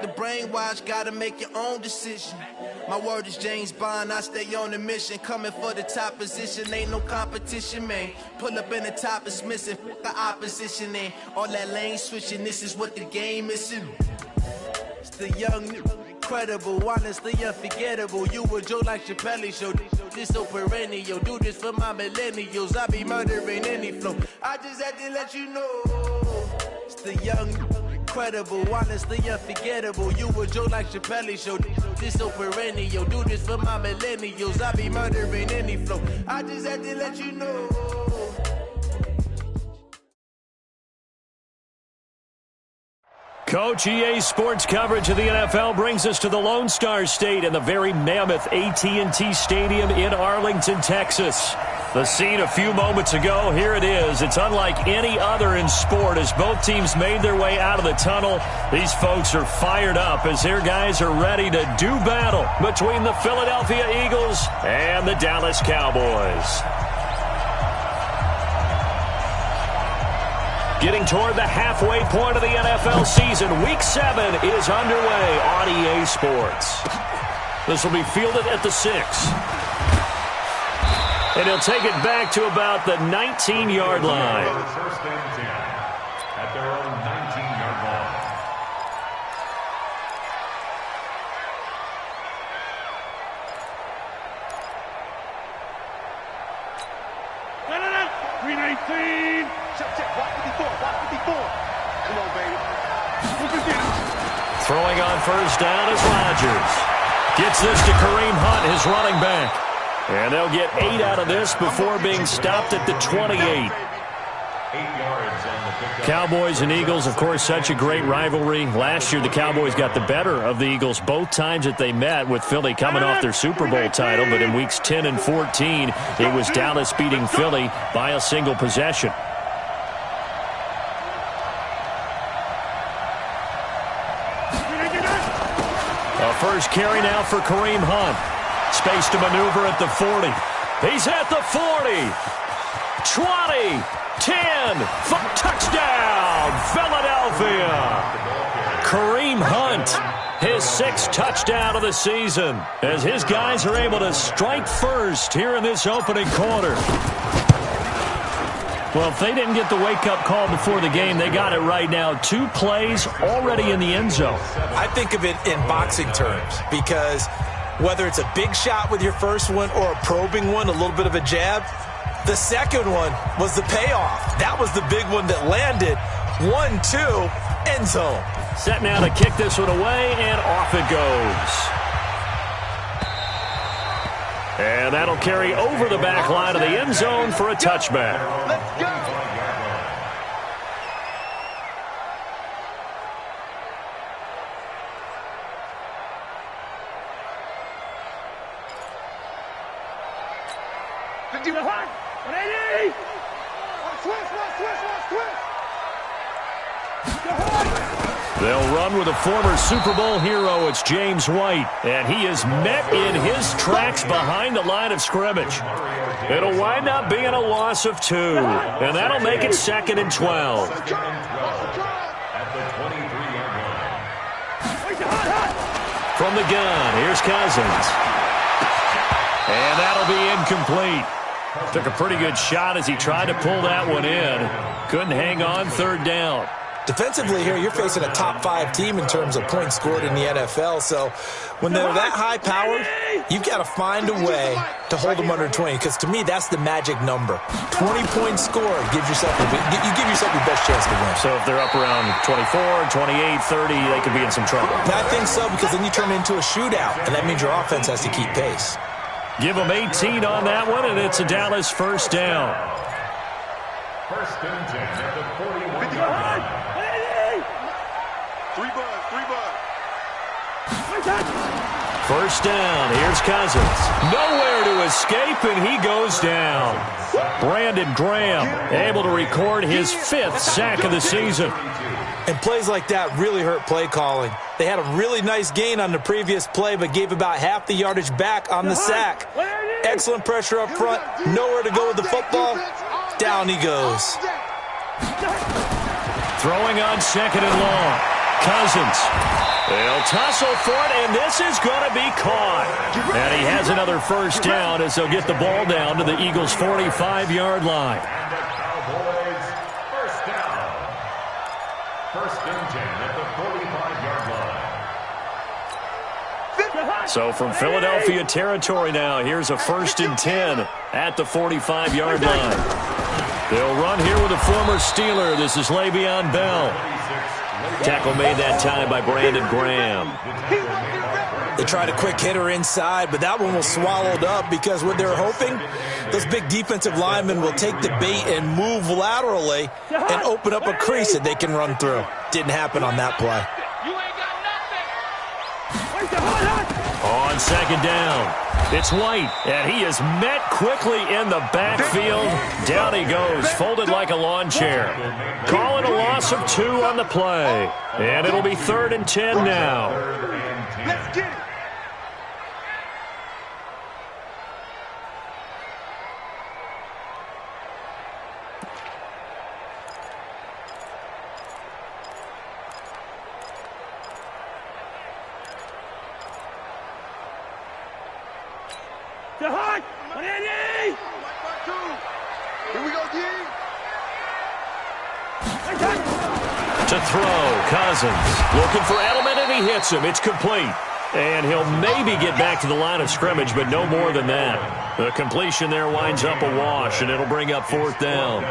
The brainwash, gotta make your own decision. My word is James Bond, I stay on the mission. Coming for the top position, ain't no competition, man. Pull up in the top is missing, the opposition ain't. All that lane switching, this is what the game missing. It's the young, incredible, honestly unforgettable. You a Joe like Chappelle show. This so perennial, do this for my millennials. I be murdering any flow. I just had to let you know. It's the young, incredible, honestly unforgettable. You a Joe like Chappelle show. This so perennial, do this for my millennials. I be murdering any flow. I just had to let you know. Coach, EA Sports coverage of the NFL brings us to the Lone Star State and the very mammoth AT&T Stadium in Arlington, Texas. The scene a few moments ago, here it is. It's unlike any other in sport as both teams made their way out of the tunnel. These folks are fired up as their guys are ready to do battle between the Philadelphia Eagles and the Dallas Cowboys. Getting toward the halfway point of the NFL season, Week 7 is underway on EA Sports. This will be fielded at the 6. And he'll take it back to about the 19-yard line. First and 10 at their own 19-yard line. Throwing on first down is Rodgers. Gets this to Kareem Hunt, his running back. And they'll get 8 out of this before being stopped at the 28. 8 yards on the pickup. Cowboys and Eagles, of course, such a great rivalry. Last year, the Cowboys got the better of the Eagles both times that they met, with Philly coming off their Super Bowl title. But in weeks 10 and 14, it was Dallas beating Philly by a single possession. A first carry now for Kareem Hunt. Space to maneuver at the 40. He's at the 40. 20. 10. Touchdown, Philadelphia. Kareem Hunt, his 6th touchdown of the season, as his guys are able to strike first here in this opening quarter. Well, if they didn't get the wake-up call before the game, they got it right now. 2 plays already in the end zone. I think of it in boxing terms, because whether it's a big shot with your first one or a probing one, a little bit of a jab, the second one was the payoff. That was the big one that landed. 1-2, end zone. Set now to kick this one away, and off it goes. And that'll carry over the back line of the end zone for a touchback. Let's go. They'll run with a former Super Bowl hero. It's James White, and he is met in his tracks behind the line of scrimmage. It'll wind up being a loss of 2, and that'll make it 2nd and 12. At the 23-yard line. From the gun, here's Cousins. And that'll be incomplete. Took a pretty good shot as he tried to pull that one in. Couldn't hang on, 3rd down. Defensively here, you're facing a top 5 team in terms of points scored in the NFL. So when they're that high-powered, you've got to find a way to hold them under 20, because to me, that's the magic number. 20 points scored gives yourself you give yourself your best chance to win. So if they're up around 24, 28, 30, they could be in some trouble. I think so, because then you turn it into a shootout, and that means your offense has to keep pace. Give them 18 on that one, and it's a Dallas first down. First and 10 at the 41-yard line. 3 bucks. First down, here's Cousins. Nowhere to escape, and he goes down. Brandon Graham able to record his 5th sack of the season. And plays like that really hurt play calling. They had a really nice gain on the previous play, but gave about half the yardage back on the sack. Excellent pressure up front, nowhere to go with the football. Down he goes. Throwing on 2nd and long. Cousins. They'll tussle for it, and this is going to be caught. And he has another first down as they'll get the ball down to the Eagles' 45-yard line. And the Cowboys, first down. First and 10 at the 45-yard line. So from Philadelphia territory now, here's a first and 10 at the 45-yard line. They'll run here with a former Steeler. This is Le'Veon Bell. Tackle made that time by Brandon Graham. They tried a quick hitter inside, but that one was swallowed up because what they're hoping, those big defensive linemen will take the bait and move laterally and open up a crease that they can run through. Didn't happen on that play. On second down, it's White, and he is met quickly in the backfield. Down he goes, folded like a lawn chair. Calling a loss of 2 on the play, and it'll be 3rd and 10 now. Let's get it. To Hunt! Here we go, D. To throw, Cousins. Looking for Edelman, and he hits him. It's complete. And he'll maybe get back to the line of scrimmage, but no more than that. The completion there winds up a wash, and it'll bring up 4th down.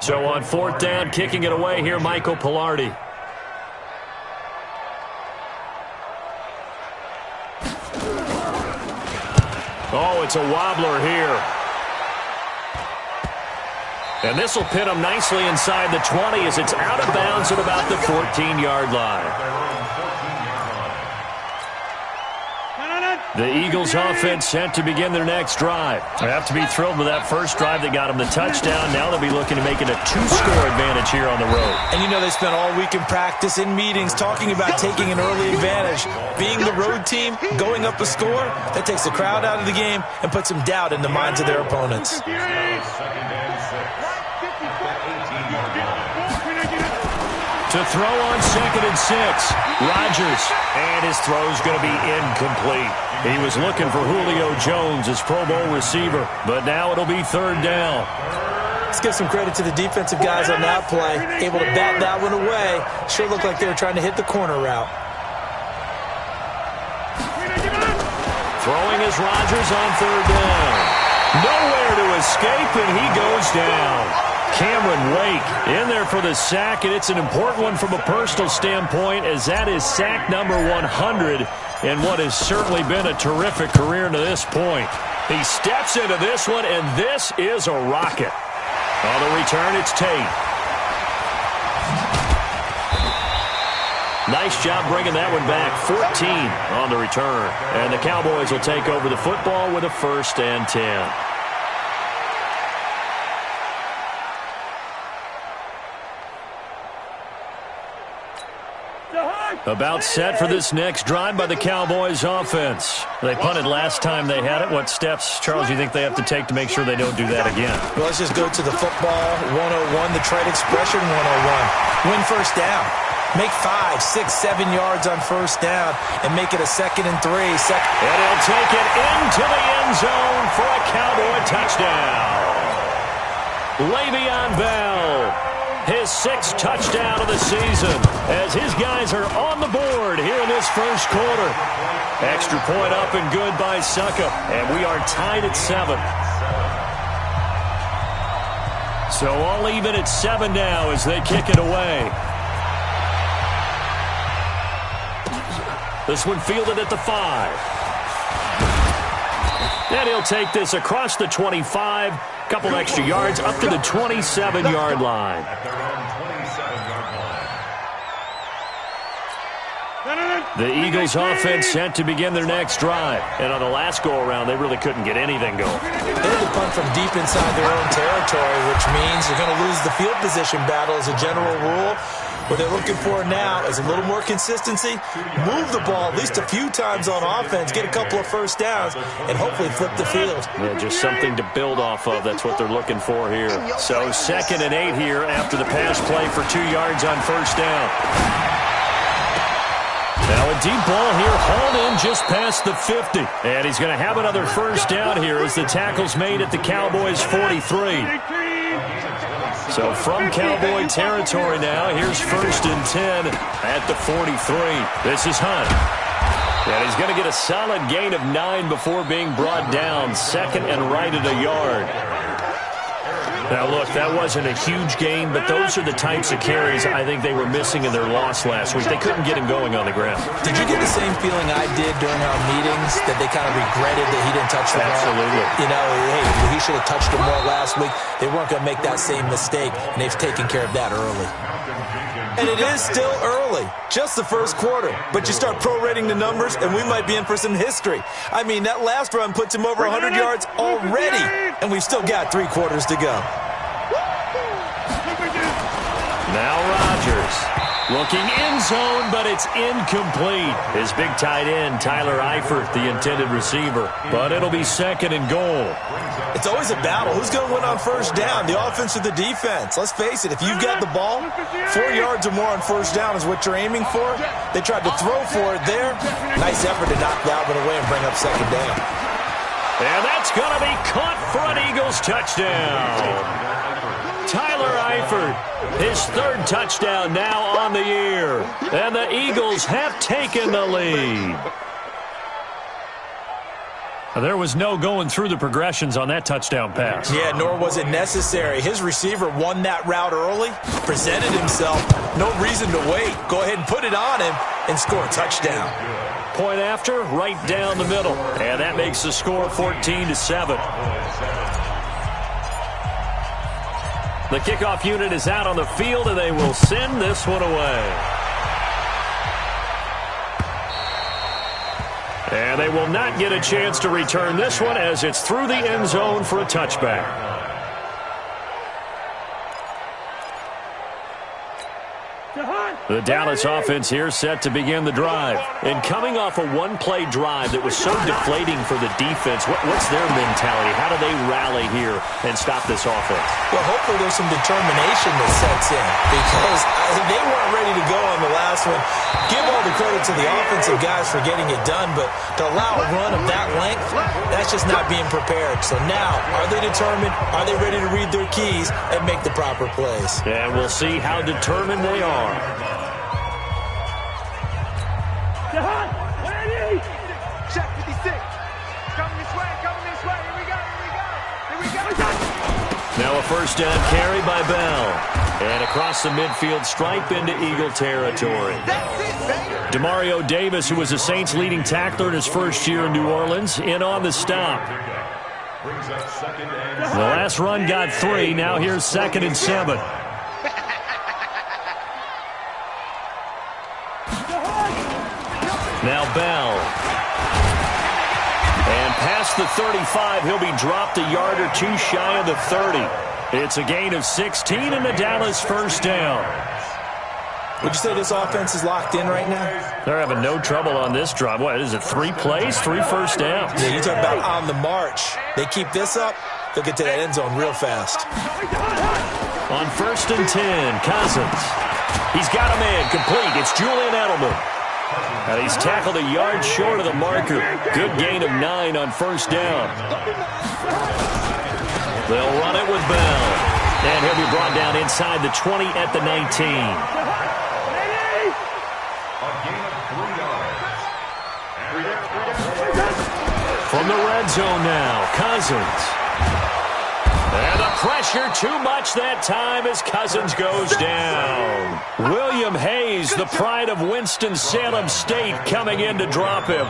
So on 4th down, kicking it away here, Michael Pilardi. Oh, it's a wobbler here. And this will pin him nicely inside the 20 as it's out of bounds at about the 14-yard line. The Eagles offense set to begin their next drive. They have to be thrilled with that first drive that got them the touchdown. Now they'll be looking to make it a 2-score advantage here on the road. And you know they spent all week in practice, in meetings, talking about taking an early advantage. Being the road team, going up a score, that takes the crowd out of the game and puts some doubt in the minds of their opponents. To throw on 2nd and 6, Rodgers, and his throw's going to be incomplete. He was looking for Julio Jones, his Pro Bowl receiver, but now it'll be 3rd down. Let's give some credit to the defensive guys on that play. Able to bat that one away. Sure looked like they were trying to hit the corner route. Throwing is Rodgers on 3rd down. Nowhere to escape, and he goes down. Cameron Wake in there for the sack, and it's an important one from a personal standpoint, as that is sack number 100 in what has certainly been a terrific career to this point. He steps into this one, and this is a rocket. On the return, it's Tate. Nice job bringing that one back. 14 on the return. And the Cowboys will take over the football with a 1st and 10. About set for this next drive by the Cowboys offense. They punted last time they had it. What steps, Charles, do you think they have to take to make sure they don't do that again? Well, let's just go to the football 101, the trade expression 101. Win first down. Make 5, 6, 7 yards on first down and make it a 2nd and 3. And he'll take it into the end zone for a Cowboy touchdown. Le'Veon Bell, his 6th touchdown of the season, as his guys are on the board here in this first quarter. Extra point up and good by Suckup, and we are tied at 7. So all even at 7 now as they kick it away. This one fielded at the 5. And he'll take this across the 25, couple extra yards up to the 27-yard line. The Eagles offense set to begin their next drive. And on the last go-around, they really couldn't get anything going. They had to punt from deep inside their own territory, which means you're going to lose the field position battle as a general rule. What they're looking for now is a little more consistency, move the ball at least a few times on offense, get a couple of first downs, and hopefully flip the field. Yeah, just something to build off of. That's what they're looking for here. So 2nd and 8 here after the pass play for 2 yards on first down. Now a deep ball here, hauled in just past the 50. And he's going to have another first down here as the tackle's made at the Cowboys' 43. So from Cowboy territory now, here's 1st and 10 at the 43. This is Hunt. And he's going to get a solid gain of 9 before being brought down. 2nd and right at a yard. Now, look, that wasn't a huge gain, but those are the types of carries I think they were missing in their loss last week. They couldn't get him going on the ground. Did you get the same feeling I did during our meetings, that they kind of regretted that he didn't touch the ball? Absolutely. You know, hey, he should have touched it more last week. They weren't going to make that same mistake, and they've taken care of that early. And it is still early, just the first quarter. But you start prorating the numbers, and we might be in for some history. I mean, that last run puts him over 100 yards already, and we've still got 3 quarters to go. Now Rodgers looking end zone, but it's incomplete. His big tight end, Tyler Eifert, the intended receiver. But it'll be 2nd and goal. It's always a battle. Who's going to win on first down, the offense or the defense? Let's face it, if you've got the ball, 4 yards or more on first down is what you're aiming for. They tried to throw for it there. Nice effort to knock that one away and bring up 2nd down. And that's going to be caught for an Eagles touchdown. Tyler Eifert, his 3rd touchdown now on the year. And the Eagles have taken the lead. There was no going through the progressions on that touchdown pass. Yeah, nor was it necessary. His receiver won that route early, presented himself. No reason to wait. Go ahead and put it on him and score a touchdown. Point after, right down the middle. And that makes the score 14-7. The kickoff unit is out on the field, and they will send this one away. And they will not get a chance to return this one as it's through the end zone for a touchback. The Dallas offense here set to begin the drive. And coming off a one-play drive that was so deflating for the defense, what's their mentality? How do they rally here and stop this offense? Well, hopefully there's some determination that sets in, because they weren't ready to go on the last one. Give all the credit to the offensive guys for getting it done, but to allow a run of that length, that's just not being prepared. So now, are they determined? Are they ready to read their keys and make the proper plays? And we'll see how determined they are. Check 56. Coming this way, Here we go. Now a first down carry by Bell. And across the midfield stripe into Eagle territory. Demario Davis, who was a Saints leading tackler in his first year in New Orleans, in on the stop. The last run got 3. Now here's 2nd and 7. Now Bell. And past the 35, he'll be dropped a yard or 2 shy of the 30. It's a gain of 16 and the Dallas first down. Would you say this offense is locked in right now? They're having no trouble on this drive. What is it, 3 plays, 3 first downs? Yeah, you talk about on the march. They keep this up, they'll get to that end zone real fast. On 1st and 10, Cousins. He's got a man complete. It's Julian Edelman. And he's tackled a yard short of the marker. Good gain of 9 on first down. They'll run it with Bell. And he'll be brought down inside the 20 at the 19. From the red zone now, Cousins. And the pressure too much that time as Cousins goes down. William Hayes, the pride of Winston-Salem State, coming in to drop him.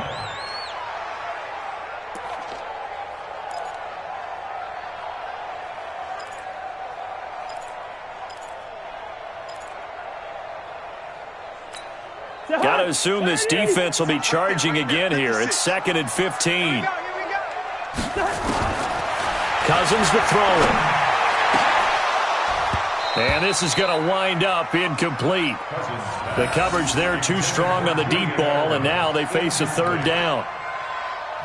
Got to assume this defense will be charging again here. It's 2nd and 15. Cousins to throw it. And this is going to wind up incomplete. The coverage there too strong on the deep ball, and now they face a third down.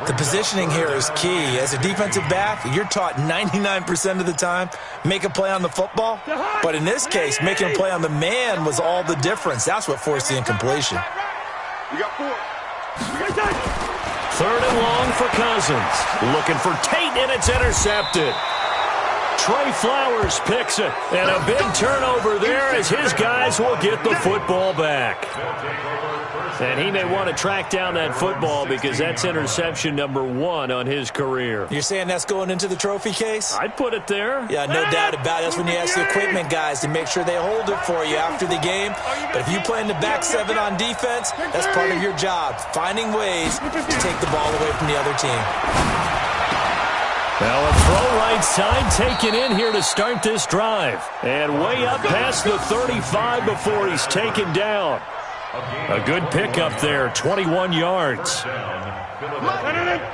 The positioning here is key. As a defensive back, you're taught 99% of the time, make a play on the football. But in this case, making a play on the man was all the difference. That's what forced the incompletion. You got 4. Third and long for Cousins. Looking for Tate, and it's intercepted. Trey Flowers picks it, and a big turnover there as his guys will get the football back. And he may want to track down that football because that's interception number 1 on his career. You're saying that's going into the trophy case? I'd put it there. Yeah, no doubt about it. That's when you ask the equipment guys to make sure they hold it for you after the game. But if you play in the back 7 on defense, that's part of your job, finding ways to take the ball away from the other team. Now a throw right side taken in here to start this drive. And way up past the 35 before he's taken down. A good pickup there, 21 yards.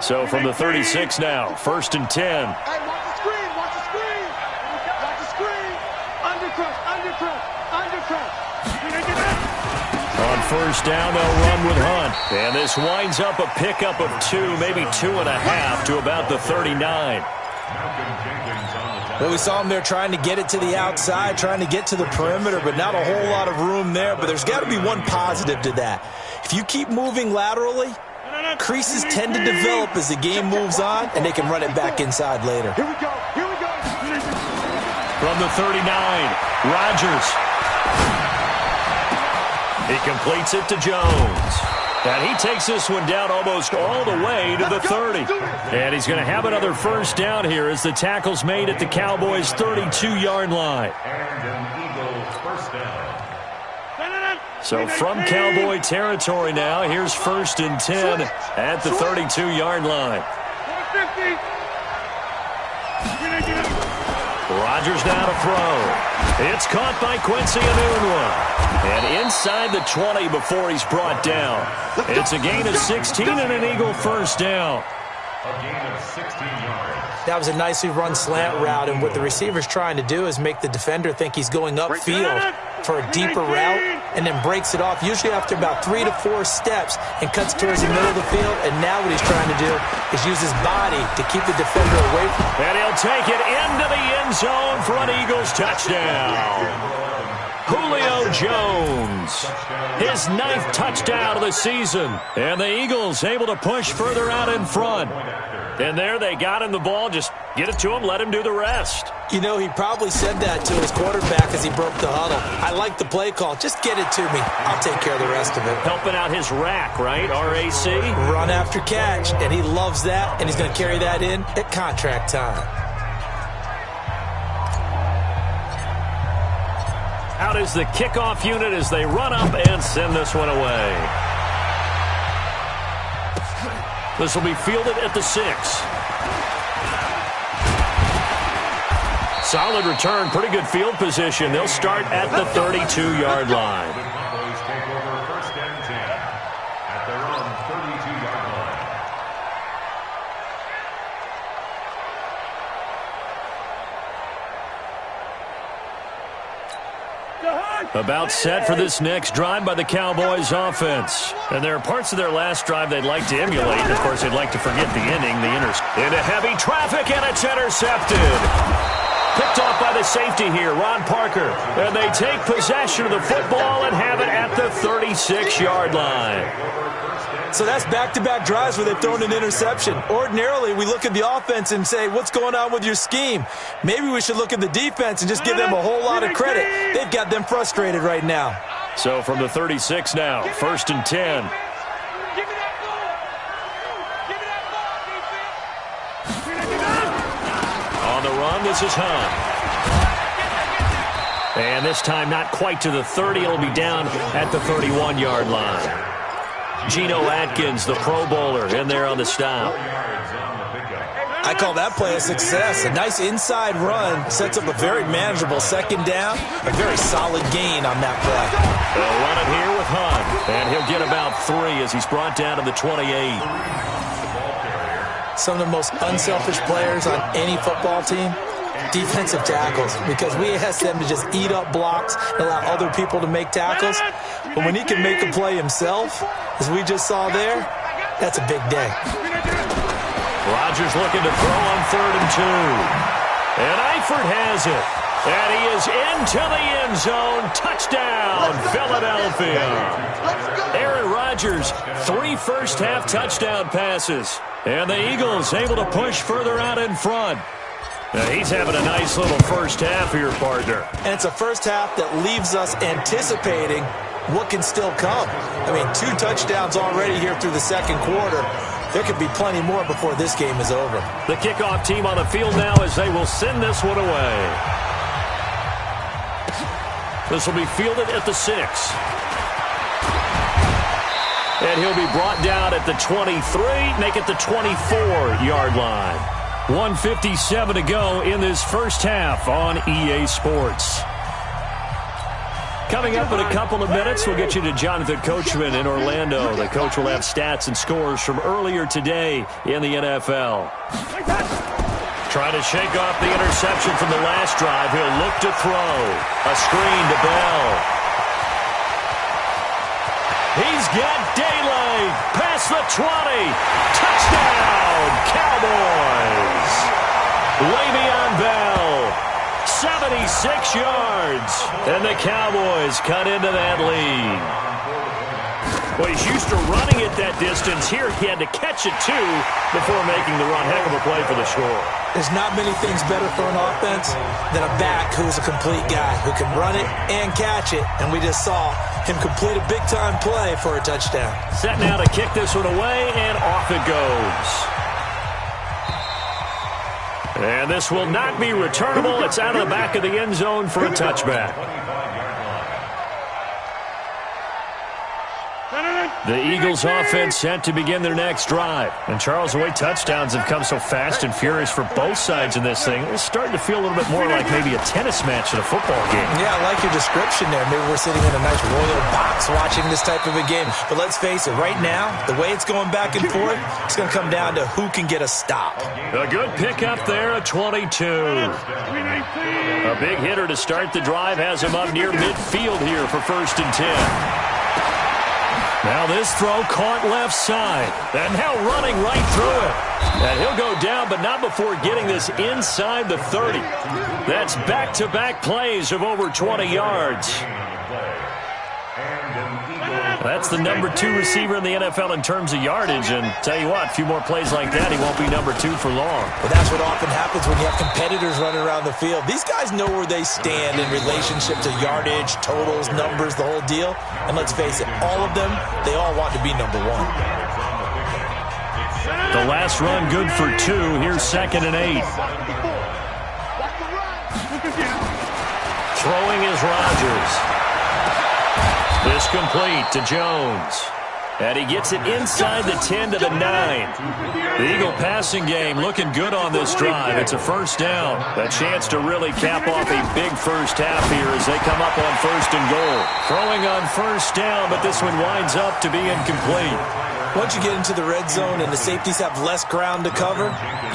So from the 36 now, first and 10. Hey, watch the screen, watch the screen. Watch the screen. Undercrush. On first down, they'll run with Hunt. And this winds up a pickup of 2, maybe 2.5 to about the 39. Well, we saw him there trying to get it to the outside, trying to get to the perimeter, but not a whole lot of room there. But there's got to be one positive to that. If you keep moving laterally, creases tend to develop as the game moves on, and they can run it back inside later. Here we go. From the 39, Rodgers. He completes it to Jones. And he takes this one down almost all the way to the 30. And he's going to have another first down here as the tackle's made at the Cowboys' 32-yard line. And an Eagles first down. So from Cowboy territory now, here's first and 10 at the 32-yard line. Rodgers now to throw. It's caught by Quincy Enunwa. And inside the 20 before he's brought down. It's a gain of 16 and an Eagle first down. A gain of 16 yards. That was a nicely run slant route, and what the receiver's trying to do is make the defender think he's going upfield for a deeper route and then breaks it off, usually after about 3 to 4 steps, and cuts towards the middle of the field. And now what he's trying to do is use his body to keep the defender away from him. And he'll take it into the end zone for an Eagles touchdown. Julio Jones, his 9th touchdown of the season. And the Eagles able to push further out in front. And there they got him the ball. Just get it to him, let him do the rest. You know, he probably said that to his quarterback as he broke the huddle. I like the play call. Just get it to me. I'll take care of the rest of it. Helping out his rack, right? RAC? Run after catch, and he loves that, and he's going to carry that in at contract time. Out is the kickoff unit as they run up and send this one away. This will be fielded at the 6. Solid return, pretty good field position. They'll start at the 32-yard line. The Cowboys take over first and 10 at their own 32-yard line. About set for this next drive by the Cowboys offense. And there are parts of their last drive they'd like to emulate. Of course, they'd like to forget the ending, into heavy traffic, and it's intercepted. Picked off by the safety here, Ron Parker. And they take possession of the football and have it at the 36-yard line. So that's back-to-back drives where they've thrown an interception. Ordinarily, we look at the offense and say, what's going on with your scheme? Maybe we should look at the defense and just give them a whole lot of credit. They've got them frustrated right now. So from the 36 now, first and 10. On the run, this is Hunt. And this time not quite to the 30. It'll be down at the 31-yard line. Geno Atkins, the Pro Bowler, in there on the stop. I call that play a success. A nice inside run sets up a very manageable second down. A very solid gain on that play. They'll run it here with Hunt. And he'll get about 3 as he's brought down to the 28. Some of the most unselfish players on any football team defensive tackles, because we asked them to just eat up blocks and allow other people to make tackles. But when he can make a play himself, as we just saw there, that's a big day. Rodgers looking to throw on 3rd and 2. And Eifert has it. And he is into the end zone. Touchdown, Philadelphia. Aaron Rodgers, 3 first-half touchdown passes. And the Eagles able to push further out in front. Now he's having a nice little first half here, partner. And it's a first half that leaves us anticipating what can still come. I mean, 2 touchdowns already here through the second quarter. There could be plenty more before this game is over. The kickoff team on the field now as they will send this one away. This will be fielded at the 6. And he'll be brought down at the 23, make it the 24-yard line. 1:57 to go in this first half on EA Sports. Coming up in a couple of minutes, we'll get you to Jonathan Coachman in Orlando. The coach will have stats and scores from earlier today in the NFL. Trying to shake off the interception from the last drive. He'll look to throw. A screen to Bell. He's got daylight. Past the 20. Touchdown, Cowboys. Le'Veon Bell. 76 yards. And the Cowboys cut into that lead. Well, he's used to running it that distance. Here he had to catch it, too, before making the run. Heck of a play for the score. There's not many things better for an offense than a back who's a complete guy, who can run it and catch it. And we just saw him complete a big-time play for a touchdown. Set now to kick this one away, and off it goes. And this will not be returnable. It's out of the back of the end zone for a touchback. The Eagles offense set to begin their next drive. And Charles, the way touchdowns have come so fast and furious for both sides in this thing, it's starting to feel a little bit more like maybe a tennis match at a football game. Yeah, I like your description there. Maybe we're sitting in a nice royal box watching this type of a game. But let's face it, right now, the way it's going back and forth, it's going to come down to who can get a stop. A good pickup there, a 22. A big hitter to start the drive has him up near midfield here for 1st and 10. Now this throw caught left side. And now running right through it. And he'll go down, but not before getting this inside the 30. That's back-to-back plays of over 20 yards. That's the number 2 receiver in the NFL in terms of yardage. And tell you what, a few more plays like that, he won't be number 2 for long. Well, that's what often happens when you have competitors running around the field. These guys know where they stand in relationship to yardage, totals, numbers, the whole deal. And let's face it, all of them, they all want to be number 1. The last run good for 2. Here's 2nd and 8. Throwing is Rodgers. This complete to Jones. And he gets it inside the 10 to the 9. The Eagle passing game looking good on this drive. It's a first down. A chance to really cap off a big first half here as they come up on 1st and goal. Throwing on 1st down, but this one winds up to be incomplete. Once you get into the red zone and the safeties have less ground to cover,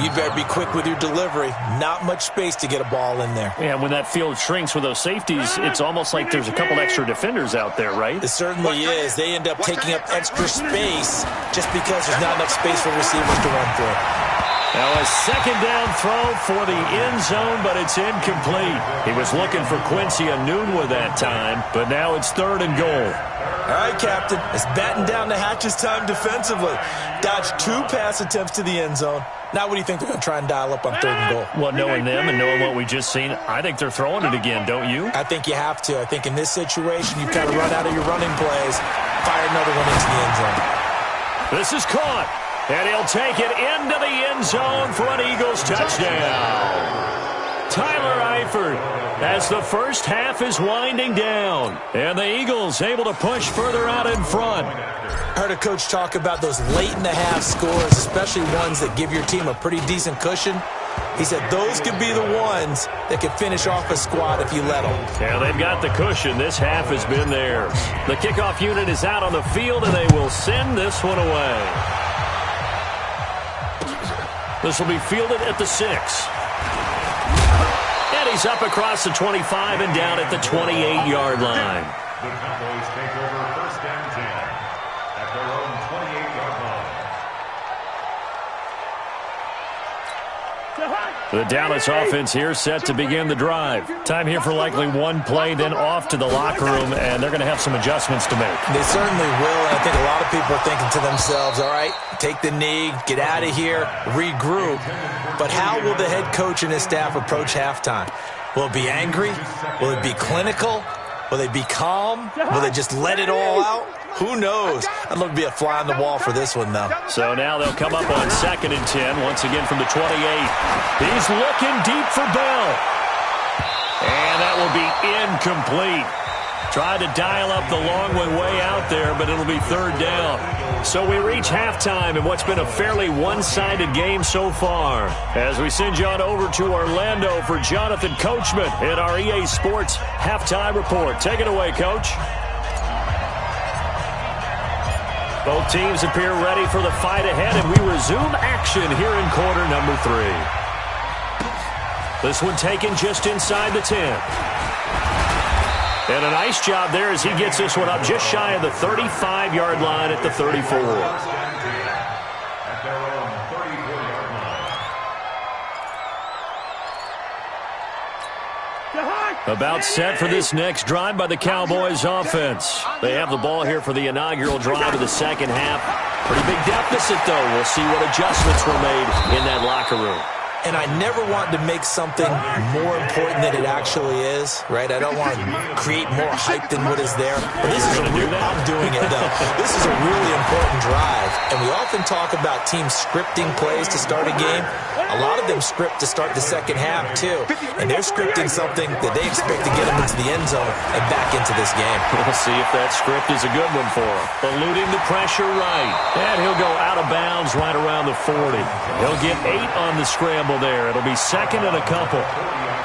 you better be quick with your delivery. Not much space to get a ball in there. Yeah, when that field shrinks with those safeties, it's almost like there's a couple extra defenders out there, right? It certainly is. They end up taking up extra space just because there's not enough space for receivers to run through. Now a 2nd down throw for the end zone, but it's incomplete. He was looking for Quincy Enunwa that time, but now it's 3rd and goal. All right, Captain, it's batten down the hatches time defensively. Dodged 2 pass attempts to the end zone. Now what do you think they're going to try and dial up on 3rd and goal? Well, knowing them and knowing what we just seen, I think they're throwing it again, don't you? I think you have to. I think in this situation, you've got to run out of your running plays, fire another one into the end zone. This is caught, and he'll take it into the end zone for an Eagles touchdown. Tyler Eifert as the first half is winding down. And the Eagles able to push further out in front. I heard a coach talk about those late-in-the-half scores, especially ones that give your team a pretty decent cushion. He said those could be the ones that could finish off a squad if you let them. Yeah, they've got the cushion. This half has been theirs. The kickoff unit is out on the field, and they will send this one away. This will be fielded at the 6. And he's up across the 25 and down at the 28-yard line. The Cowboys take over 1st and 10 at their own 28-yard line. The Dallas offense here set to begin the drive. Time here for likely one play, then off to the locker room, and they're going to have some adjustments to make. They certainly will, and I think a lot of people are thinking to themselves, all right, take the knee, get out of here, regroup. But how will the head coach and his staff approach halftime? Will it be angry? Will it be clinical? Will they be calm? Will they just let it all out? Who knows? I'd love to be a fly on the wall for this one, though. So now they'll come up on 2nd and 10, once again from the 28. He's looking deep for Bell. And that will be incomplete. Tried to dial up the long way out there, but it'll be 3rd down. So we reach halftime in what's been a fairly one-sided game so far. As we send you on over to Orlando for Jonathan Coachman in our EA Sports Halftime Report. Take it away, Coach. Both teams appear ready for the fight ahead, and we resume action here in quarter number 3. This one taken just inside the 10. And a nice job there as he gets this one up just shy of the 35-yard line at the 34. At their own 34-yard line. About set for this next drive by the Cowboys offense. They have the ball here for the inaugural drive of the second half. Pretty big deficit, though. We'll see what adjustments were made in that locker room. And I never want to make something more important than it actually is, right? I don't want to create more hype than what is there. But this is I'm doing it, though. This is a really important drive. And we often talk about teams scripting plays to start a game. A lot of them script to start the second half, too. And they're scripting something that they expect to get them into the end zone and back into this game. We'll see if that script is a good one for him. Eluding the pressure right. And he'll go out of bounds right around the 40. He'll get 8 on the scramble there. It'll be 2nd and a couple.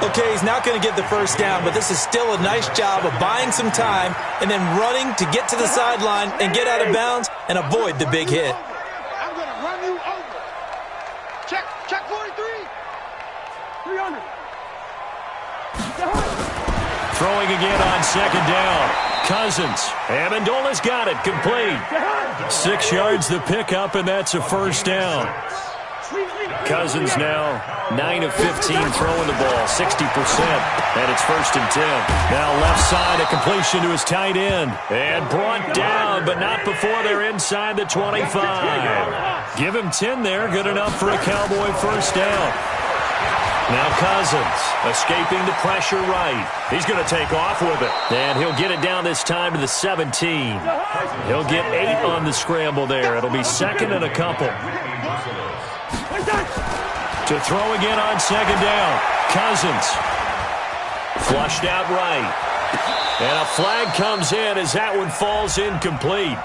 Okay, he's not going to get the first down, but this is still a nice job of buying some time and then running to get to the sideline and get out of bounds and avoid the big hit. I'm going to run you over. Check 43. 300. Throwing again on 2nd down. Cousins. Amendola's got it. Complete. 6 yards the pickup, and that's a 1st down. Cousins now 9 of 15 throwing the ball, 60%, and it's 1st and 10. Now left side, a completion to his tight end, and brought down, but not before they're inside the 25. Give him 10 there, good enough for a Cowboy 1st down. Now Cousins escaping the pressure right. He's going to take off with it, and he'll get it down this time to the 17. He'll get 8 on the scramble there. It'll be 2nd and a couple. To throw again on 2nd down. Cousins. Flushed out right. And a flag comes in as that one falls incomplete.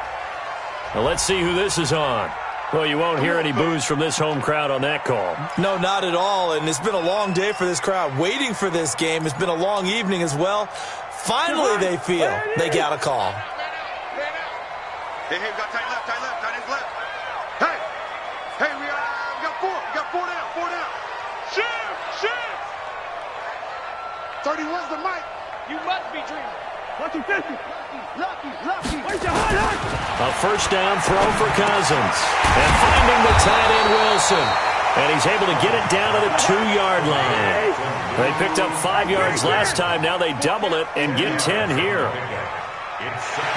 Now let's see who this is on. Well, you won't hear any boos from this home crowd on that call. No, not at all, and it's been a long day for this crowd. Waiting for this game. It's been a long evening as well. Finally, they feel they got a call. Hey, we got tight left, tight left. Hey, we got 4. We got 4 down, 4 down. Shift. 31's the mic. You must be dreaming. 150. Lucky. A 1st down throw for Cousins. And finding the tight end Wilson. And he's able to get it down to the 2-yard line. They picked up 5 yards last time. Now they double it and get 10 here.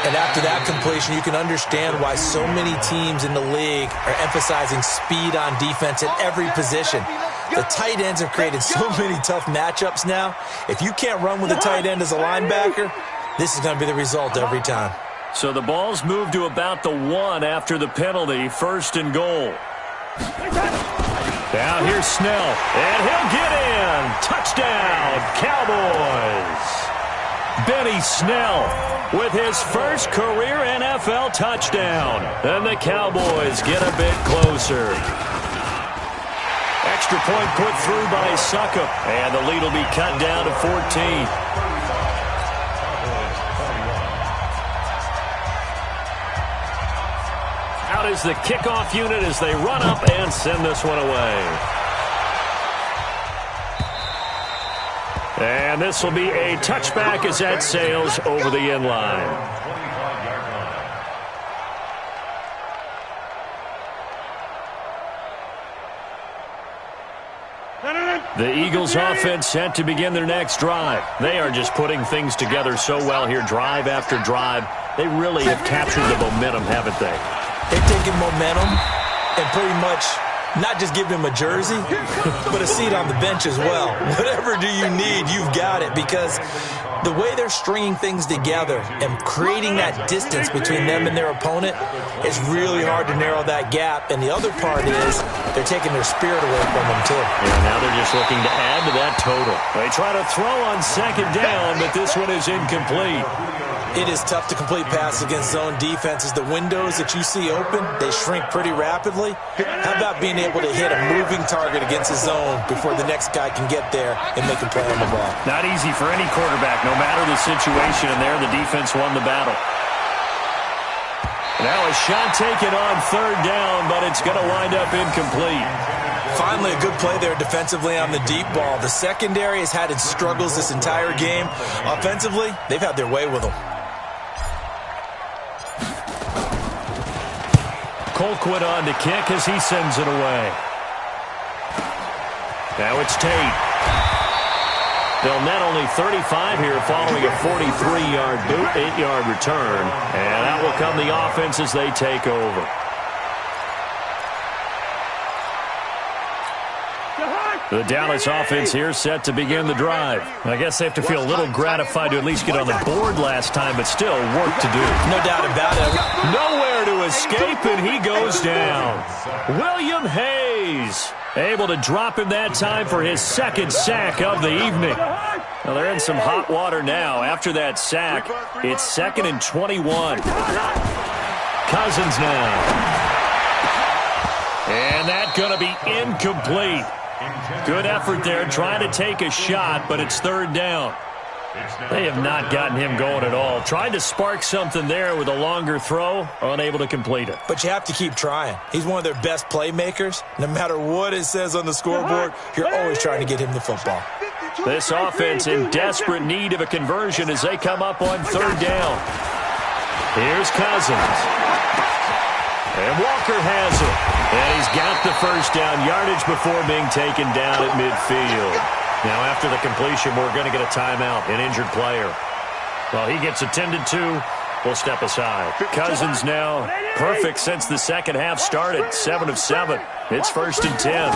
And after that completion, you can understand why so many teams in the league are emphasizing speed on defense at every position. The tight ends have created so many tough matchups now. If you can't run with a tight end as a linebacker, this is going to be the result every time. So the ball's moved to about the 1 after the penalty, 1st and goal. Now here's Snell, and he'll get in. Touchdown, Cowboys. Benny Snell with his first career NFL touchdown. And the Cowboys get a bit closer. Extra point put through by Suckup, and the lead will be cut down to 14. Out is the kickoff unit as they run up and send this one away. And this will be a touchback as that sails over the end line. The Eagles offense set to begin their next drive. They are just putting things together so well here, drive after drive. They really have captured the momentum, haven't they? They've taken momentum and pretty much not just give him a jersey, but a seat on the bench as well. Whatever do you need, you've got it, because the way they're stringing things together and creating that distance between them and their opponent is really hard to narrow that gap. And the other part is they're taking their spirit away from them, too. Yeah, now they're just looking to add to that total. They try to throw on second down, but this one is incomplete. It is tough to complete passes against zone defenses. The windows that you see open, they shrink pretty rapidly. How about being able to hit a moving target against a zone before the next guy can get there and make a play on the ball? Not easy for any quarterback, no matter the situation, and there the defense won the battle. Now a shot taken on third down, but it's going to wind up incomplete. Finally, a good play there defensively on the deep ball. The secondary has had its struggles this entire game. Offensively, they've had their way with them. Colquitt on to kick as he sends it away. Now it's Tate. They'll net only 35 here following a 43-yard boot, 8-yard return. And out will come the offense as they take over. The Dallas offense here set to begin the drive. I guess they have to feel a little gratified to at least get on the board last time, but still work to do. No doubt about it. Nowhere to escape, and he goes down. William Hayes able to drop him that time for his second sack of the evening. Well, they're in some hot water now. After that sack, it's 2nd and 21. Cousins now. And that's going to be incomplete. Good effort there, trying to take a shot, but it's third down. They have not gotten him going at all. Tried to spark something there with a longer throw, unable to complete it. But you have to keep trying. He's one of their best playmakers. No matter what it says on the scoreboard, you're always trying to get him the football. This offense in desperate need of a conversion as they come up on third down. Here's Cousins. And Walker has it. And he's got the first down yardage before being taken down at midfield. Now, after the completion, we're going to get a timeout, an injured player. Well, he gets attended to. We'll step aside. Cousins now perfect since the second half started. 7 of 7. It's 1st and 10.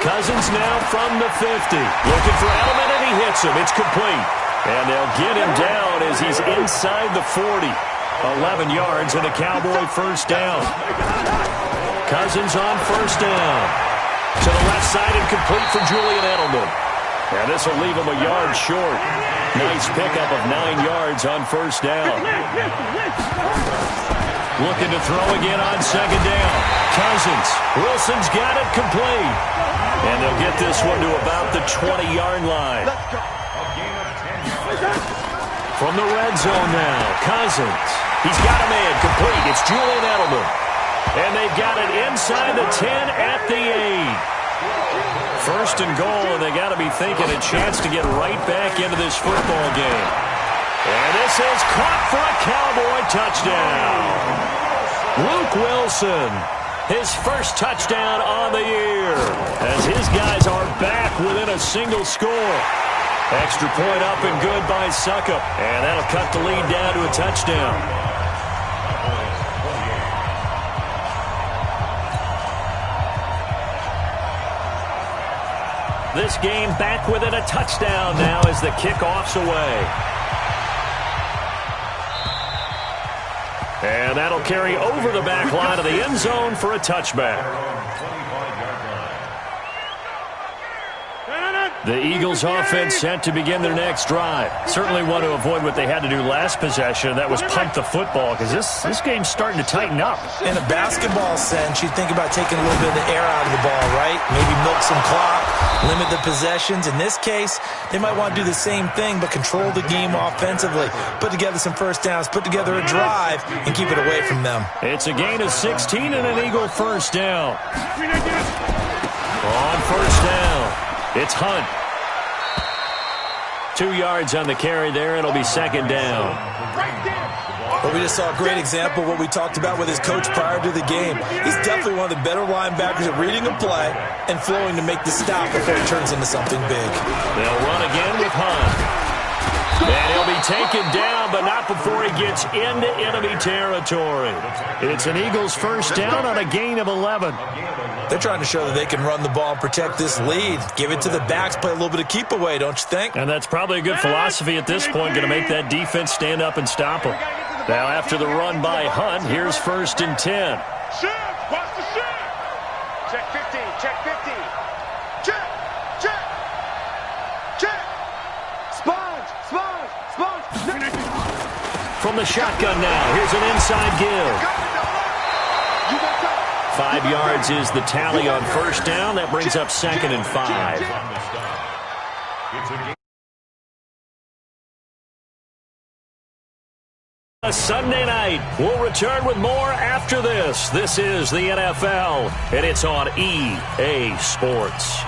Cousins now from the 50. Looking for Edelman, and he hits him. It's complete. And they'll get him down as he's inside the 40. 11 yards and a Cowboy first down. Cousins on first down. To the left side and complete for Julian Edelman. And this will leave him a yard short. Nice pickup of 9 yards on first down. Looking to throw again on second down. Cousins. Wilson's got it complete. And they'll get this one to about the 20-yard line. From the red zone now, Cousins. He's got a man complete. It's Julian Edelman. And they've got it inside the 10 at the 8. 1st and goal, and they got to be thinking a chance to get right back into this football game. And this is caught for a Cowboy touchdown. Luke Wilson, his first touchdown on the year, as his guys are back within a single score. Extra point up and good by Suckup. And that'll cut the lead down to a touchdown. This game back within a touchdown now as the kickoff's away. And that'll carry over the back line of the end zone for a touchback. The Eagles offense set to begin their next drive. Certainly want to avoid what they had to do last possession. That was punt the football, because this game's starting to tighten up. In a basketball sense, you think about taking a little bit of the air out of the ball, right? Maybe milk some clock, limit the possessions. In this case, they might want to do the same thing, but control the game offensively. Put together some first downs, put together a drive, and keep it away from them. It's a gain of 16 and an Eagle first down. On first down, it's Hunt. 2 yards on the carry there. It'll be second down. Well, we just saw a great example of what we talked about with his coach prior to the game. He's definitely one of the better linebackers at reading a play and flowing to make the stop before it turns into something big. They'll run again with Hunt. And he'll be taken down, but not before he gets into enemy territory. It's an Eagles first down on a gain of 11. They're trying to show that they can run the ball and protect this lead. Give it to the backs, play a little bit of keep away, don't you think? And that's probably a good philosophy at this point, going to make that defense stand up and stop him. Now after the run by Hunt, here's 1st and 10. Watch the shift. Check 15, check 15. Check. Sponge. From the shotgun now, here's an inside give. 5 yards is the tally on first down. That brings up 2nd and 5. A Sunday night. We'll return with more after this. This is the NFL, and it's on EA Sports.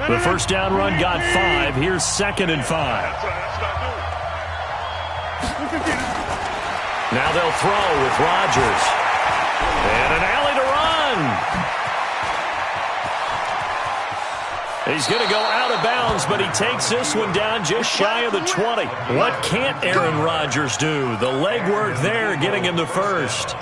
The first down run got 5. Here's 2nd and 5. Now they'll throw with Rodgers. And an alley to run. He's going to go out of bounds, but he takes this one down just shy of the 20. What can't Aaron Rodgers do? The legwork there getting him the first.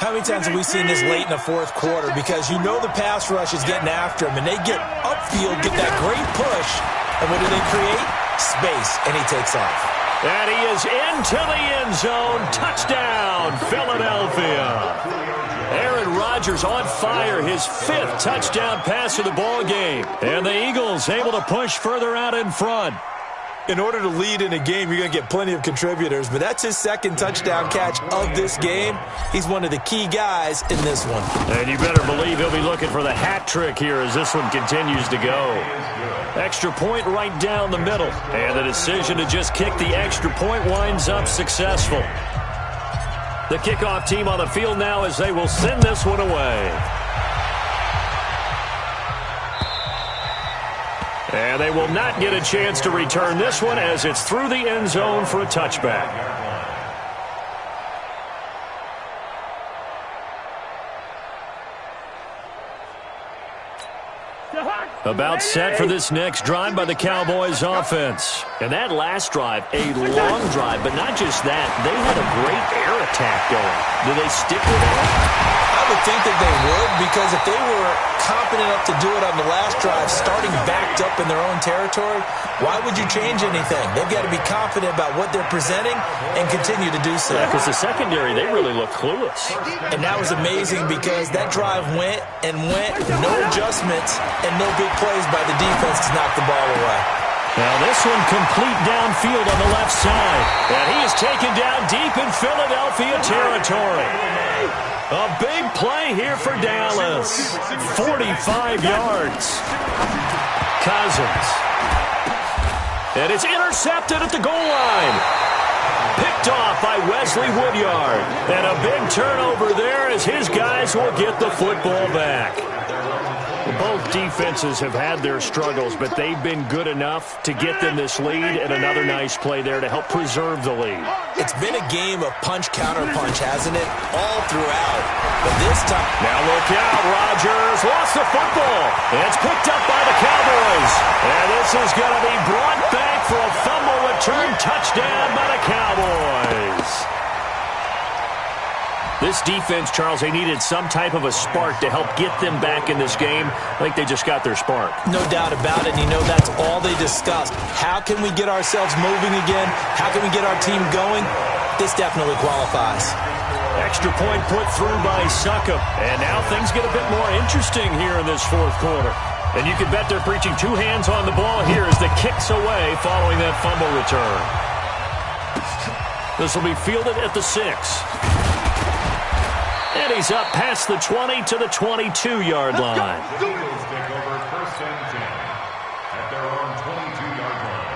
How many times have we seen this late in the fourth quarter? Because you know the pass rush is getting after him, and they get upfield, get that great push, and what do they create? Space, and he takes off. And he is into the end zone. Touchdown, Philadelphia. Aaron Rodgers on fire, his 5th touchdown pass of the ball game. And the Eagles able to push further out in front. In order to lead in a game, you're going to get plenty of contributors, but that's his 2nd touchdown catch of this game. He's one of the key guys in this one. And you better believe he'll be looking for the hat trick here as this one continues to go. Extra point right down the middle. And the decision to just kick the extra point winds up successful. The kickoff team on the field now as they will send this one away. And they will not get a chance to return this one as it's through the end zone for a touchback. About set for this next drive by the Cowboys offense. And that last drive, a long drive, but not just that. They had a great air attack going. Do they stick with it? I would think that they would, because if they were competent enough to do it on the last drive, starting backed up in their own territory, why would you change anything? They've got to be confident about what they're presenting and continue to do so. Yeah, because the secondary, they really look clueless. And that was amazing because that drive went and went, no adjustments and no big plays by the defense to knock the ball away. Now this one complete downfield on the left side. And he is taken down deep in Philadelphia territory. A big play here for Dallas. 45 yards. Cousins. And it's intercepted at the goal line. Picked off by Wesley Woodyard. And a big turnover there as his guys will get the football back. Both defenses have had their struggles, but they've been good enough to get them this lead, and another nice play there to help preserve the lead. It's been a game of punch-counter-punch, hasn't it? All throughout. But this time... Now look out, Rodgers lost the football. It's picked up by the Cowboys. And this is going to be brought back for a fumble return touchdown by the Cowboys. This defense, Charles, they needed some type of a spark to help get them back in this game. I think they just got their spark. No doubt about it. And you know, that's all they discussed. How can we get ourselves moving again? How can we get our team going? This definitely qualifies. Extra point put through by Succop. And now things get a bit more interesting here in this fourth quarter. And you can bet they're preaching 2 hands on the ball here as the kick's away following that fumble return. This will be fielded at the 6. And he's up past the 20 to the 22-yard line. Eagles take over 1st and 10 at their own 22-yard line.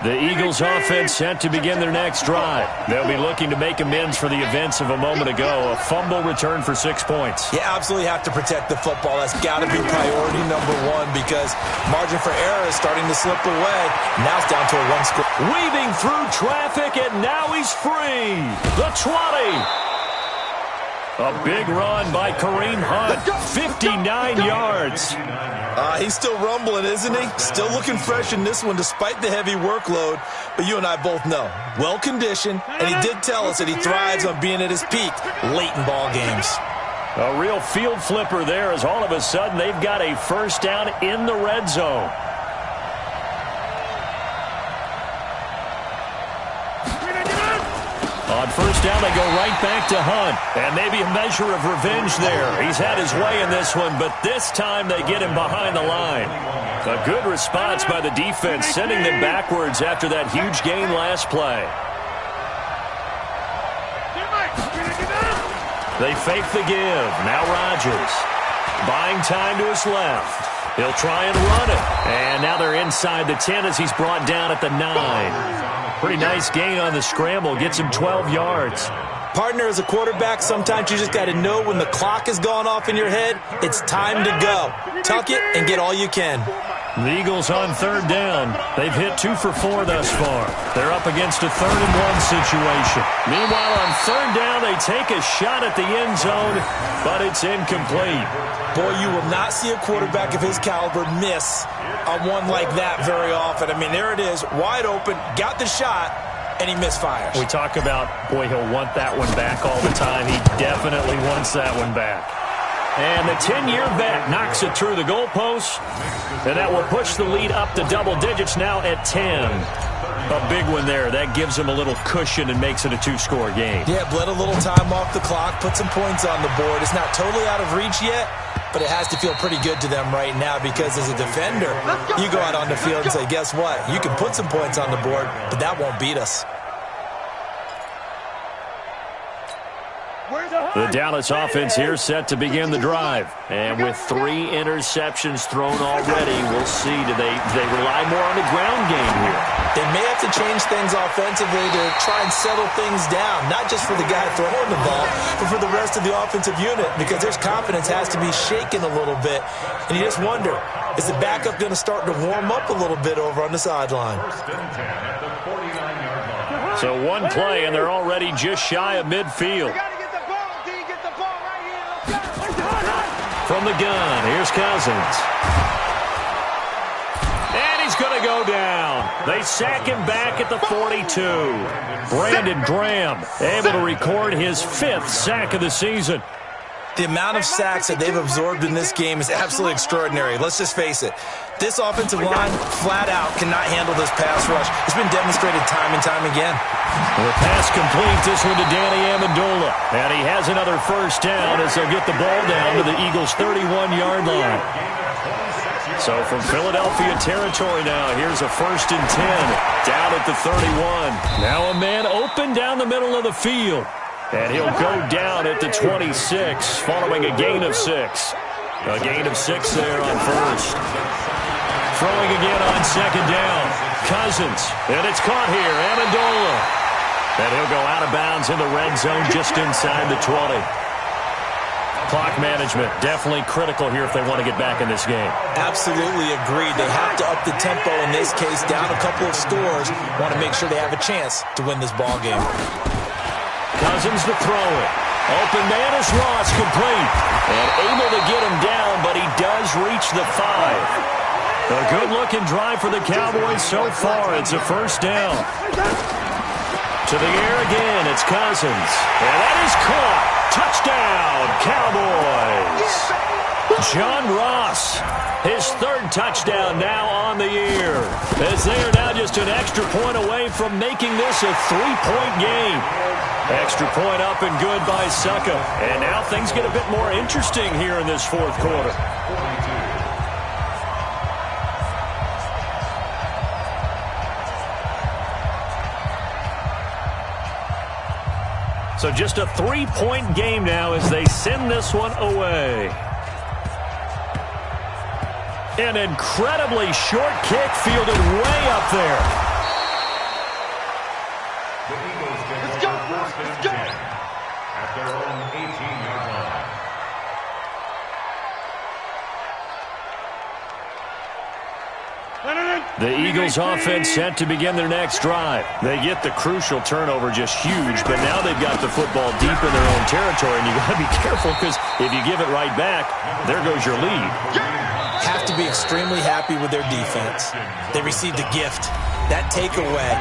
The Eagles offense set to begin their next drive. They'll be looking to make amends for the events of a moment ago. A fumble return for 6 points. You absolutely have to protect the football. That's got to be priority number one because margin for error is starting to slip away. Now it's down to a one score. Weaving through traffic, and now he's free. The 20. A big run by Kareem Hunt. 59 yards. He's still rumbling, isn't he? Still looking fresh in this one despite the heavy workload. But you and I both know, well-conditioned, and he did tell us that he thrives on being at his peak late in ball games. A real field flipper there as all of a sudden they've got a first down in the red zone. On first down, they go right back to Hunt. And maybe a measure of revenge there. He's had his way in this one, but this time they get him behind the line. A good response by the defense, sending them backwards after that huge gain last play. They fake the give. Now Rodgers. Buying time to his left. He'll try and run it. And now they're inside the 10 as he's brought down at the 9. Pretty nice gain on the scramble. Gets him 12 yards. Partner, as a quarterback, sometimes you just got to know when the clock has gone off in your head, it's time to go. Tuck it and get all you can. The Eagles on third down. They've hit 2 for 4 thus far. They're up against a 3rd and 1 situation. Meanwhile, on third down, they take a shot at the end zone, but it's incomplete. Boy, you will not see a quarterback of his caliber miss on one like that very often. I mean, there it is, wide open, got the shot, and he misfires. We talk about, boy, he'll want that one back all the time. He definitely wants that one back. And the 10-year vet knocks it through the goalpost, and that will push the lead up to double digits now at 10. A big one there. That gives him a little cushion and makes it a 2-score game. Yeah, bled a little time off the clock, put some points on the board. It's not totally out of reach yet, but it has to feel pretty good to them right now because as a defender, you go out on the field and say, guess what? You can put some points on the board, but that won't beat us. The Dallas offense here set to begin the drive. And with 3 interceptions thrown already, we'll see. Do they rely more on the ground game here? They may have to change things offensively to try and settle things down, not just for the guy throwing the ball, but for the rest of the offensive unit, because their confidence has to be shaken a little bit. And you just wonder, is the backup going to start to warm up a little bit over on the sideline? So one play, and they're already just shy of midfield. From the gun, here's Cousins. And he's going to go down. They sack him back at the 42. Brandon Graham able to record his 5th sack of the season. The amount of sacks that they've absorbed in this game is absolutely extraordinary. Let's just face it. This offensive line, flat out, cannot handle this pass rush. It's been demonstrated time and time again. The pass complete, this one to Danny Amendola. And he has another first down as they'll get the ball down to the Eagles' 31-yard line. So from Philadelphia territory now, here's a 1st and 10 down at the 31. Now a man open down the middle of the field. And he'll go down at the 26 following a gain of 6. A gain of 6 there on first. Throwing again on 2nd down. Cousins. And it's caught here. Amendola. And he'll go out of bounds in the red zone just inside the 20. Clock management definitely critical here if they want to get back in this game. Absolutely agreed. They have to up the tempo in this case, down a couple of scores. Want to make sure they have a chance to win this ball game. Cousins to throw it. Open man is Ross, complete. And able to get him down, but he does reach the 5. A good-looking drive for the Cowboys so far. It's a first down. To the air again, it's Cousins. And that is caught. Touchdown, Cowboys. John Ross, his 3rd touchdown now on the year. As they are now just an extra point away from making this a 3-point game. Extra point up and good by Succa. And now things get a bit more interesting here in this 4th quarter. So just a 3-point game now as they send this one away. An incredibly short kick fielded way up there. The Eagles get Let's go, first and let's go. 10 at their own 18-yard line. The Eagles offense set to begin their next drive. They get the crucial turnover, just huge, but now they've got the football deep in their own territory, and you got to be careful because if you give it right back, there goes your lead. Have to be extremely happy with their defense. They received a gift. That takeaway,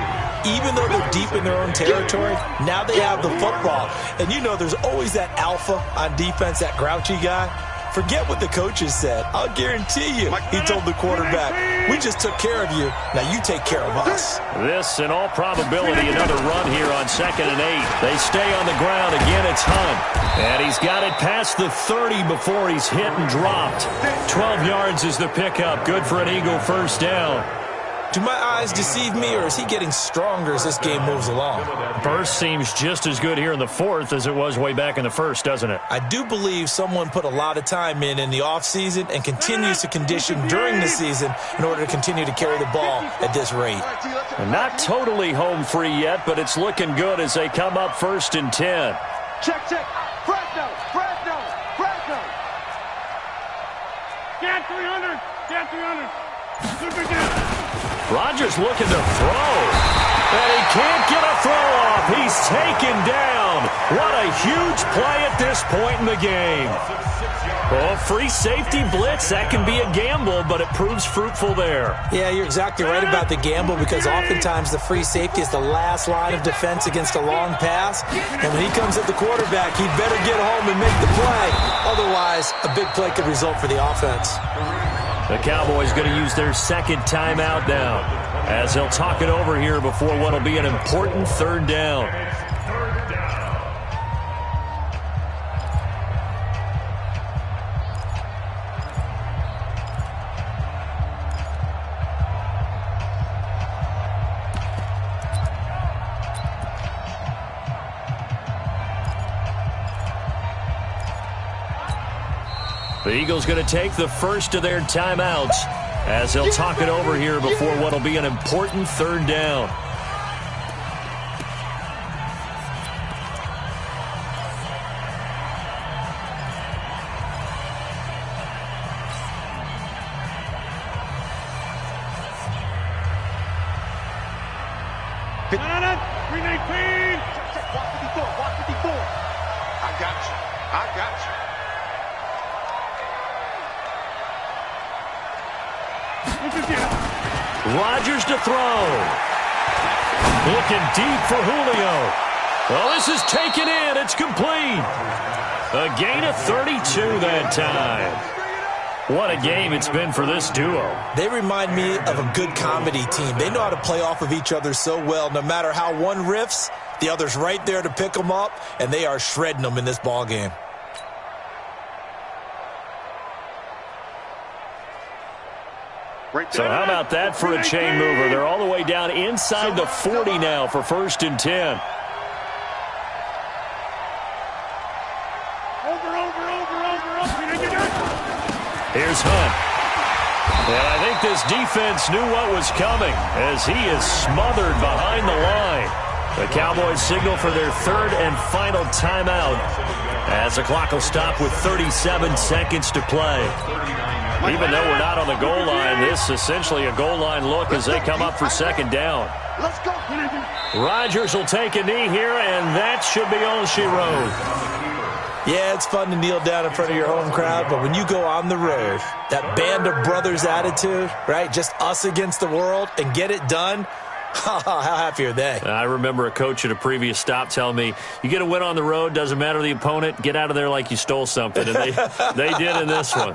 even though they're deep in their own territory, now they have the football. And you know there's always that alpha on defense, that grouchy guy. Forget what the coaches said. I'll guarantee you, he told the quarterback, we just took care of you. Now you take care of us. This, in all probability, another run here on 2nd and 8. They stay on the ground. Again, it's Hunt. And he's got it past the 30 before he's hit and dropped. 12 yards is the pickup. Good for an Eagle first down. Do my eyes deceive me, or is he getting stronger as this game moves along? Burst seems just as good here in the 4th as it was way back in the 1st, doesn't it? I do believe someone put a lot of time in the offseason and continues to condition during the season in order to continue to carry the ball at this rate. And not totally home free yet, but it's looking good as they come up 1st and 10. Check. Fresno. Get 300. Get 300. Rodgers looking to throw, and he can't get a throw off. He's taken down. What a huge play at this point in the game. Oh, free safety blitz, that can be a gamble, but it proves fruitful there. Yeah, you're exactly right about the gamble because oftentimes the free safety is the last line of defense against a long pass. And when he comes at the quarterback, he'd better get home and make the play. Otherwise, a big play could result for the offense. The Cowboys going to use their 2nd timeout now as they'll talk it over here before what will be an important 3rd down. The Eagles going to take the first of their timeouts as they'll talk it over here before what will be an important 3rd down. Watch 54. I got you. Rodgers to throw. Looking deep for Julio. Well, this is taken in. It's complete. A gain of 32 that time. What a game it's been for this duo. They remind me of a good comedy team. They know how to play off of each other so well. No matter how one riffs, the other's right there to pick them up, and they are shredding them in this ball game. So how about that for a chain mover? They're all the way down inside the 40 now for 1st and 10. Here's Hunt. And I think this defense knew what was coming as he is smothered behind the line. The Cowboys signal for their 3rd and final timeout as the clock will stop with 37 seconds to play. Even though we're not on the goal line, this is essentially a goal line look as they come up for 2nd down. Let's go. Rodgers will take a knee here, and that should be all she wrote. Yeah, it's fun to kneel down in front of your home crowd, but when you go on the road, that band of brothers attitude, right, just us against the world, and get it done, how happy are they? I remember a coach at a previous stop telling me, you get a win on the road, doesn't matter the opponent, get out of there like you stole something, and they did in this one.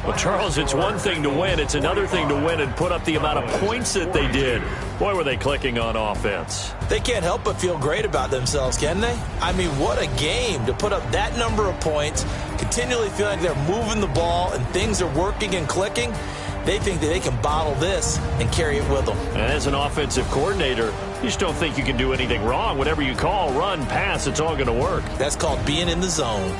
Well, Charles, it's one thing to win. It's another thing to win and put up the amount of points that they did. Boy, were they clicking on offense. They can't help but feel great about themselves, can they? I mean, what a game to put up that number of points, continually feeling like they're moving the ball and things are working and clicking. they think that they can bottle this and carry it with them. And as an offensive coordinator, you just don't think you can do anything wrong. Whatever you call, run, pass, it's all going to work. That's called being in the zone.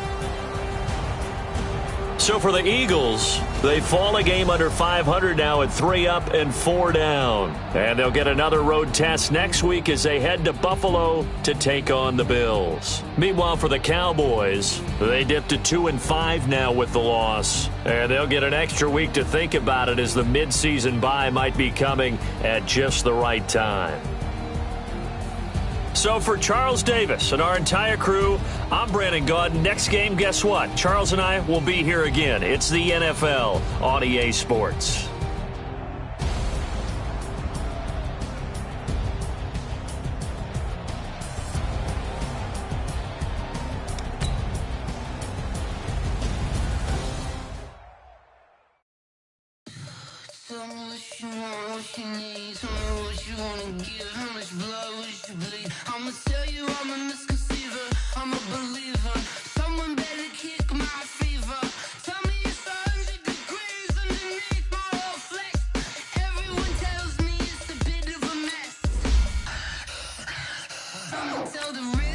So for the Eagles, they fall a game under 500 now at 3 up and 4 down. And they'll get another road test next week as they head to Buffalo to take on the Bills. Meanwhile, for the Cowboys, they dipped to 2-5 now with the loss. And they'll get an extra week to think about it as the midseason bye might be coming at just the right time. So for Charles Davis and our entire crew, I'm Brandon Gaudin. Next game, guess what? Charles and I will be here again. It's the NFL on EA Sports. Tell me what you want, what you need. Tell me what you wanna give. How much blood would you bleed? I'ma tell you I'm a misconceiver. I'm a believer. Someone better kick my fever. Tell me it's 100 degrees underneath my whole flesh. Everyone tells me it's a bit of a mess. Someone tell the real